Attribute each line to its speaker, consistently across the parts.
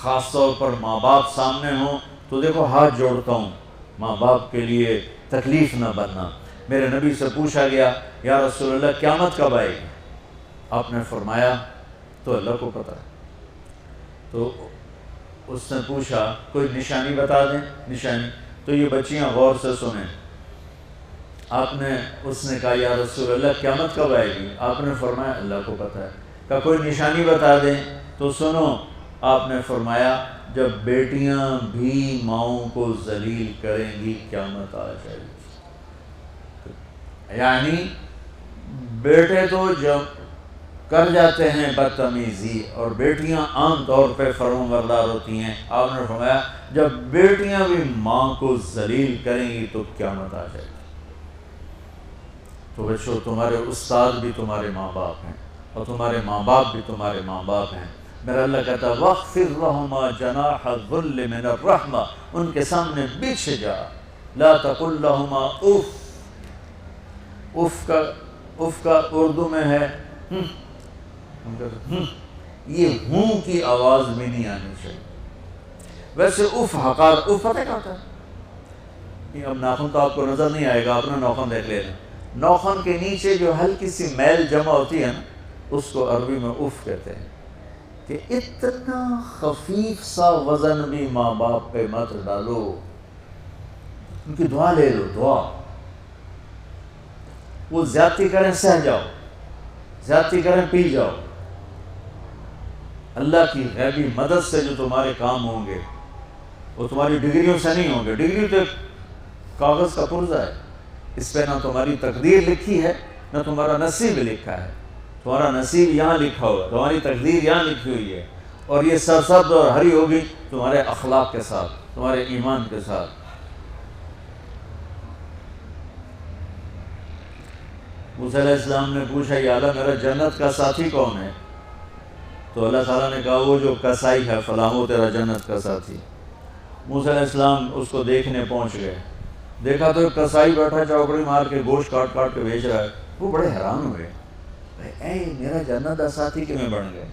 Speaker 1: خاص طور پر ماں باپ سامنے ہوں تو دیکھو ہاتھ جوڑتا ہوں، ماں باپ کے لیے تکلیف نہ بننا۔ میرے نبی سے پوچھا گیا یا رسول اللہ قیامت کب آئے گی؟ آپ نے فرمایا تو اللہ کو پتہ ہے۔ تو اس نے پوچھا کوئی نشانی بتا دیں، نشانی؟ تو یہ بچیاں غور سے سنیں۔ اس نے کہا یا رسول اللہ قیامت کب آئے گی؟ آپ نے فرمایا اللہ کو پتہ ہے۔ کہا کوئی نشانی بتا دیں؟ تو سنو، آپ نے فرمایا جب بیٹیاں بھی ماؤں کو ذلیل کریں گی قیامت آ جائے گی۔ یعنی بیٹے تو جب کر جاتے ہیں بدتمیزی اور بیٹیاں عام طور پہ فرمانبردار ہوتی ہیں، آپ نے فرمایا جب بیٹیاں بھی ماں کو ذلیل کریں گی تو قیامت آ جائے گی۔ تو بچوں، تمہارے استاد بھی تمہارے ماں باپ ہیں اور تمہارے ماں باپ بھی تمہارے ماں باپ ہیں۔ میرا اللہ کہتا ہے وَاخْفِضْ لَهُمَا جَنَاحَ الذُّلِّ مِنَ الرَّحْمَةِ، ان کے سامنے بچھ جا، لا تقل لهما اف۔ اف کا اردو میں ہے یہ ہوں کی آواز بھی نہیں آنی چاہیے۔ ویسے اف حقار، اف پتہ کیا ہوتا ہے؟ اب ناخن تو آپ کو نظر نہیں آئے گا، اپنا ناخن دیکھ لینا، ناخن کے نیچے جو ہلکی سی میل جمع ہوتی ہے نا، اس کو عربی میں اف کہتے ہیں۔ کہ اتنا خفیف سا وزن بھی ماں باپ پہ مت ڈالو، ان کی دعا لے لو، دعا۔ وہ زیادتی کریں سہ جاؤ، زیادتی کریں پی جاؤ، اللہ کی غیبی مدد سے جو تمہارے کام ہوں گے وہ تمہاری ڈگریوں سے نہیں ہوں گے۔ ڈگری تو ایک کاغذ کا پرزہ ہے، اس پہ نہ تمہاری تقدیر لکھی ہے نہ تمہارا نصیب لکھا ہے۔ تمہارا نصیب یہاں لکھا ہوا ہے، تمہاری تقدیر یہاں لکھی ہوئی ہے، اور یہ سرسبز اور ہری ہوگی تمہارے اخلاق کے ساتھ، تمہارے ایمان کے ساتھ۔ موسیٰ علیہ السلام نے پوچھا یا اللہ میرا جنت کا ساتھی کون ہے؟ تو اللہ تعالیٰ نے کہا وہ جو کسائی ہے فلاں وہ تیرا جنت کا ساتھی۔ موسیٰ علیہ السلام اس کو دیکھنے پہنچ گئے، دیکھا تو ایک کسائی بیٹھا چوکڑی مار کے گوشت کاٹ کاٹ کے بیچ رہا ہے۔ وہ بڑے حیران ہوئے، اے میرا جنت کا ساتھی کیوں بن گئے؟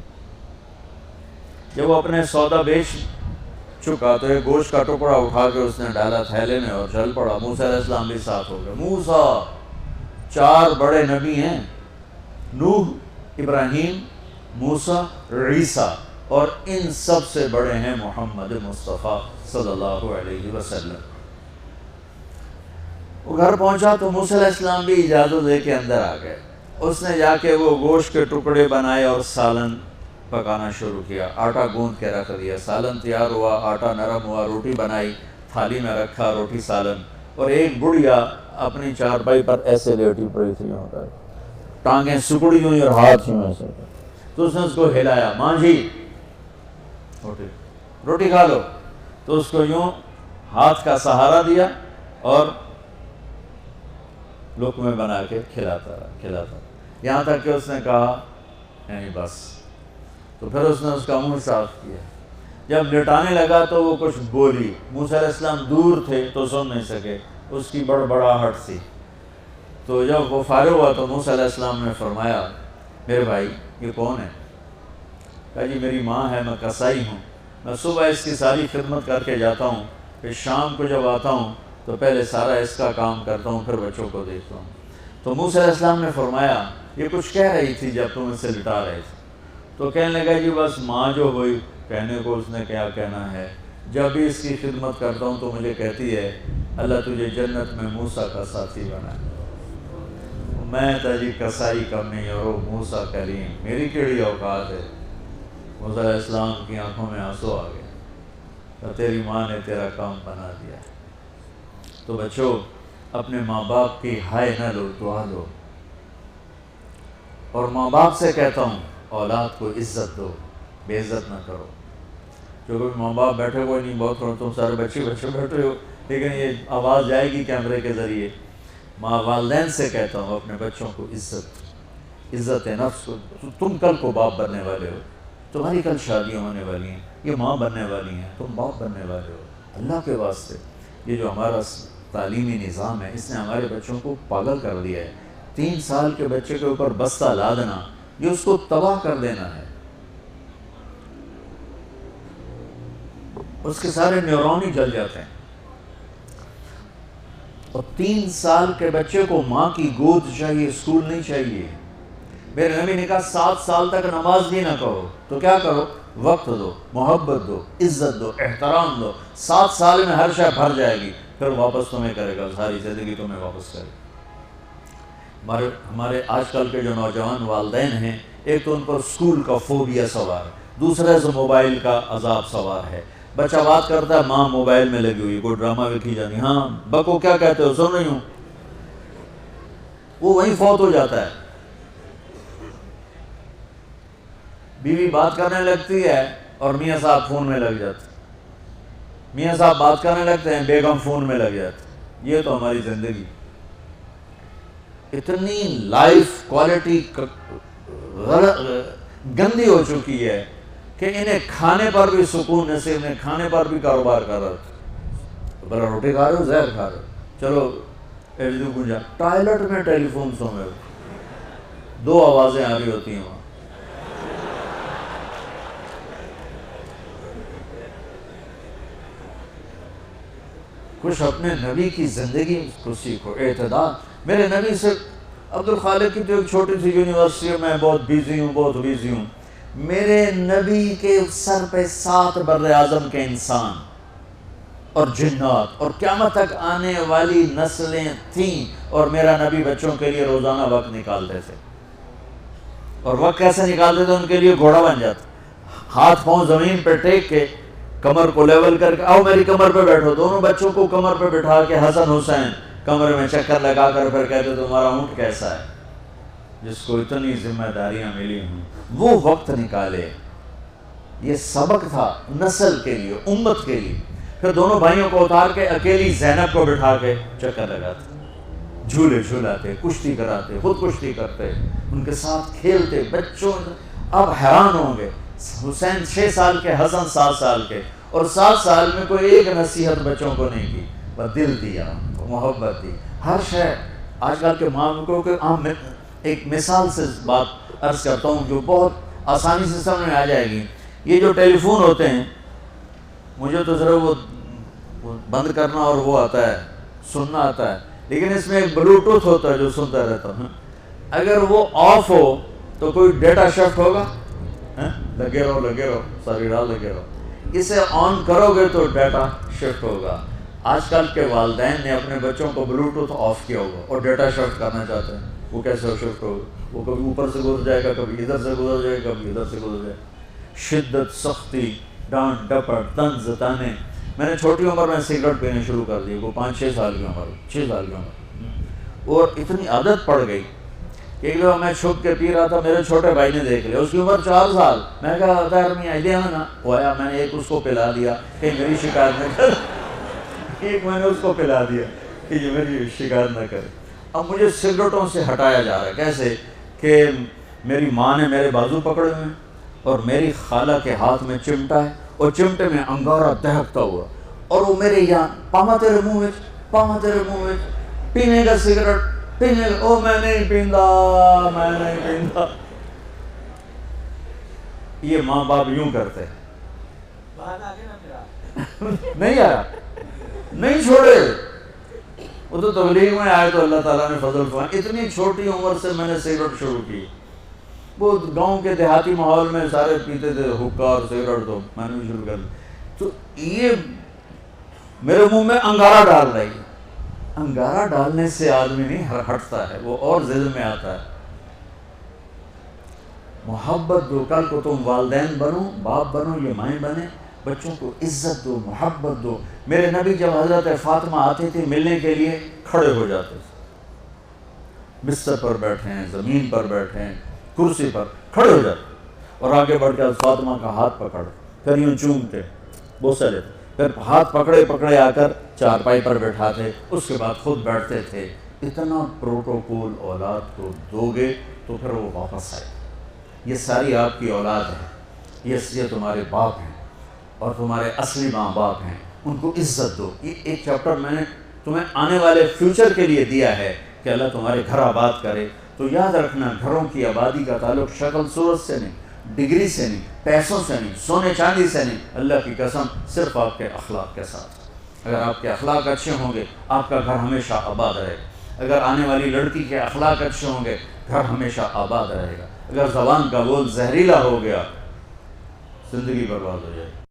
Speaker 1: جب وہ اپنے سودا بیچ چکا تو ایک گوشت کا ٹکڑا اٹھا کے اس نے ڈالا تھیلے میں اور چل پڑا۔ موسیٰ علیہ السلام بھی ساتھ ہو گئے۔ موسیٰ، 4 بڑے نبی ہیں، نوح، ابراہیم، موسیٰ، عیسیٰ، اور ان سب سے بڑے ہیں محمد مصطفیٰ صلی اللہ علیہ وسلم۔ وہ گھر پہنچا تو موسیٰ علیہ السلام بھی اجازت دے کے اندر آ گئے۔ اس نے جا کے وہ گوشت کے ٹکڑے بنائے اور سالن پکانا شروع کیا، آٹا گوندھ کے رکھ دیا، سالن تیار ہوا، آٹا نرم ہوا، روٹی بنائی، تھالی میں رکھا روٹی سالن، اور ایک بڑھیا اپنی چارپائی پر ایسے لیٹی پڑی تھی، ٹانگیں سکڑی ہوئی اور ہاتھ ہی میں سے، تو اس نے اس کو ہلایا، ماں جی روٹی کھا لو، تو اس کو یوں ہاتھ کا سہارا دیا اور لقمے بنا کے کھلاتا رہا، یہاں تک کہ اس نے کہا نہیں بس۔ تو پھر اس نے اس کا منہ صاف کیا، جب لٹانے لگا تو وہ کچھ بولی۔ موسیٰ علیہ السلام دور تھے تو سن نہیں سکے، اس کی بڑبڑاہٹ سی۔ تو جب وہ فارغ ہوا تو موسیٰ علیہ السلام نے فرمایا میرے بھائی یہ کون ہے؟ کہا جی میری ماں ہے، میں کسائی ہوں، میں صبح اس کی ساری خدمت کر کے جاتا ہوں، پھر شام کو جب آتا ہوں تو پہلے سارا اس کا کام کرتا ہوں، پھر بچوں کو دیکھتا ہوں۔ تو موسیٰ علیہ السلام نے فرمایا یہ کچھ کہہ رہی تھی جب تم اسے لٹا رہے تھے؟ تو کہنے لگا جی بس ماں جو ہوئی، کہنے کو اس نے کیا کہنا ہے، جب بھی اس کی خدمت کرتا ہوں تو مجھے کہتی ہے اللہ تجھے جنت میں موسیٰ کا ساتھی بنا۔ میں تھا جی کسائی کم نہیں اور وہ موسیٰ کلیم، میری کیڑی اوقات ہے۔ موسیٰ علیہ السلام کی آنکھوں میں آنسو آ گئے، تو تیری ماں نے تیرا کام بنا دیا۔ تو بچوں اپنے ماں باپ کی ہائے نہ لو، دعا دو، اور ماں باپ سے کہتا ہوں اولاد کو عزت دو، بے عزت نہ کرو۔ جو کوئی ماں باپ بیٹھے کوئی نہیں، بہت تم سارے بچے بیٹھے ہو، لیکن یہ آواز جائے گی کیمرے کے ذریعے۔ ماں والدین سے کہتا ہوں اپنے بچوں کو عزت نفس کو، تم کل کو باپ بننے والے ہو، تمہاری کل شادیاں ہونے والی ہیں، یہ ماں بننے والی ہیں، تم باپ بننے والے ہو۔ اللہ کے واسطے یہ جو ہمارا تعلیمی نظام ہے اس نے ہمارے بچوں کو پاگل کر دیا ہے۔ 3 سال کے بچے کے اوپر بستہ لادنا، یہ اس کو تباہ کر دینا ہے۔ اس کے سارے نیورون ہی جل جاتے ہیں. اور 3 سال کے بچے کو ماں کی گود چاہیے، اسکول نہیں چاہیے. میرے نبی نے کہا 7 سال تک نماز بھی نہ کرو تو کیا کرو؟ وقت دو، محبت دو، عزت دو، احترام دو. 7 سال میں ہر شے بھر جائے گی، پھر واپس تمہیں کرے گا، ساری زندگی تمہیں واپس کرے گا. ہمارے آج کل کے جو نوجوان والدین ہیں، ایک تو ان پر اسکول کا فوبیا سوار ہے، دوسرے سے موبائل کا عذاب سوار ہے. بچہ بات کرتا ہے، ماں موبائل میں لگی ہوئی، کوئی ڈرامہ دیکھی جانی، ہاں بکو کیا کہتے ہو، سن رہی ہوں. وہ وہیں فوت ہو جاتا ہے. بیوی بات کرنے لگتی ہے اور میاں صاحب فون میں لگ جاتے، میاں صاحب بات کرنے لگتے ہیں، بیگم فون میں لگ جاتے. یہ تو ہماری زندگی اتنی لائف کوالٹی گندی ہو چکی ہے کہ انہیں کھانے پر بھی سکون نصیب نہیں، کھانے پر بھی کاروبار کر رہا تھا. بلا روٹی کھا رہے ہو، زہر کھا رہے ہو، چلو ایک گنجا ٹوائلٹ میں ٹیلی فون سو میں 2 آوازیں آ رہی ہوتی ہیں وہاں. کچھ اپنے نبی کی زندگی کو سیکھو، اعتدال. میرے نبی سے عبد الخالق کی تو ایک چھوٹی سی یونیورسٹی میں بہت بیزی ہوں. میرے نبی کے سر پہ 7 بر اعظم کے انسان اور جنات اور قیامت تک آنے والی نسلیں تھیں، اور میرا نبی بچوں کے لیے روزانہ وقت نکالتے تھے. اور وقت کیسے نکالتے تھے؟ ان کے لیے گھوڑا بن جاتا، ہاتھ پاؤں زمین پہ ٹیک کے، کمر کو لیول کر کے، آؤ میری کمر پہ بیٹھو. دونوں بچوں کو کمر پہ بٹھا کے حسن حسین کمرے میں چکر لگا کر پھر کہتے تمہارا اونٹ کیسا ہے. جس کو اتنی ذمہ داریاں ملی ہوں وہ وقت نکالے. یہ سبق تھا نسل کے لیے، امت کے لیے. پھر دونوں بھائیوں کو اتار کے اکیلی زینب کو بٹھا کے چکر لگاتے، جھولے جھولاتے، کشتی کراتے، خود کشتی کرتے، ان کے ساتھ کھیلتے. بچوں اب حیران ہوں گے، حسین 6 سال کے، حسن 7 سال کے، اور 7 سال میں کوئی ایک نصیحت بچوں کو نہیں کی، بس دل دیا، محبت دی، ہر شے. آج کل کے ماں کو ایک مثال سے بات عرض کرتا ہوں جو بہت آسانی سے سمجھ میں آ جائے گی. یہ جو ٹیلی فون ہوتے ہیں، مجھے تو ذرا وہ بند کرنا اور وہ آتا ہے، سننا آتا ہے، لیکن اس میں ایک بلوٹوتھ ہوتا ہے جو سنتا رہتا ہوں. اگر وہ آف ہو تو کوئی ڈیٹا شفٹ ہوگا، لگے رہو ساری رات لگے رہو. اسے آن کرو گے تو ڈیٹا شفٹ ہوگا. آج کل کے والدین نے اپنے بچوں کو بلوٹوتھ آف کیا ہوگا اور ڈیٹا شفٹ کرنا چاہتے ہیں. وہ کیسے شفٹ ہوگا؟ وہ کبھی اوپر سے گزر جائے گا، کبھی ادھر سے گزر جائے گا، کبھی ادھر سے گزر جائے گا. شدت، سختی، ڈانٹ ڈپٹ، طنز تانے. میں نے چھوٹی عمر میں سگریٹ پینے شروع کر دی، وہ 5-6 سال کی عمر، 6 سال کی عمر، اور اتنی عادت پڑ گئی کہ ایک دفعہ میں چھپ کے پی رہا تھا، میرے چھوٹے بھائی نے دیکھ لیا، اس کی عمر 4 سال. میں کہا تیر میں آئیڈیا ہے نا، وہ آیا، میں نے ایک اس کو پلا دیا کہ میری شکایت نہ کر، ایک میں نے اس کو پلا دیا کہ یہ میری شکایت نہ کرے. اب مجھے سگریٹوں سے ہٹایا جا رہا ہے. کیسے؟ کہ میری ماں نے میرے بازو پکڑے ہوئے ہیں اور میری خالہ کے ہاتھ میں چمٹا ہے اور چمٹے میں انگارہ دہکتا ہوا، اور وہ میرے یہاں پاما تیرے منہ میں پینے کا سگریٹ پینے کا. او میں نہیں پیندا. یہ ماں باپ یوں کرتے ہیں. نہیں آیا، نہیں چھوڑے. وہ تو تبلیغ میں آئے تو اللہ تعالیٰ نے فضل فرمایا. اتنی چھوٹی عمر سے میں نے سگریٹ شروع کی. وہ گاؤں کے دیہاتی ماحول میں سارے پیتے تھے حقہ اور سگریٹ، تو میں نے بھی شروع کر دی. تو یہ میرے منہ میں انگارہ ڈال رہی ہے. انگارہ ڈالنے سے آدمی نہیں ہٹتا ہے، وہ اور ذہن میں آتا ہے. محبت دو. کل کو تم والدین بنو، باپ بنو، یہ مائیں بنے، بچوں کو عزت دو، محبت دو. میرے نبی جب حضرت فاطمہ آتی تھی ملنے کے لیے، کھڑے ہو جاتے تھے. بستر پر بیٹھے ہیں، زمین پر بیٹھے ہیں، کرسی پر، کھڑے ہو جاتے اور آگے بڑھ کے فاطمہ کا ہاتھ پکڑ، پھر یوں چومتے، بوسہ لیتے، پھر ہاتھ پکڑے آ کر چارپائی پر بیٹھاتے، اس کے بعد خود بیٹھتے تھے. اتنا پروٹوکول اولاد کو دو گے تو پھر وہ واپس آئے. یہ ساری آپ کی اولاد ہے، یہ تمہارے باپ ہیں اور تمہارے اصلی ماں باپ ہیں. ان کو عزت دو. یہ ایک چیپٹر میں نے تمہیں آنے والے فیوچر کے لیے دیا ہے کہ اللہ تمہارے گھر آباد کرے. تو یاد رکھنا، گھروں کی آبادی کا تعلق شکل صورت سے نہیں، ڈگری سے نہیں، پیسوں سے نہیں، سونے چاندی سے نہیں، اللہ کی قسم صرف آپ کے اخلاق کے ساتھ۔ اگر آپ کے اخلاق اچھے ہوں گے آپ کا گھر ہمیشہ آباد رہے گا۔ اگر آنے والی لڑکی کے اخلاق اچھے ہوں گے گھر ہمیشہ آباد رہے گا۔ اگر زبان کا بول زہریلا ہو گیا زندگی برباد ہو جائے گی۔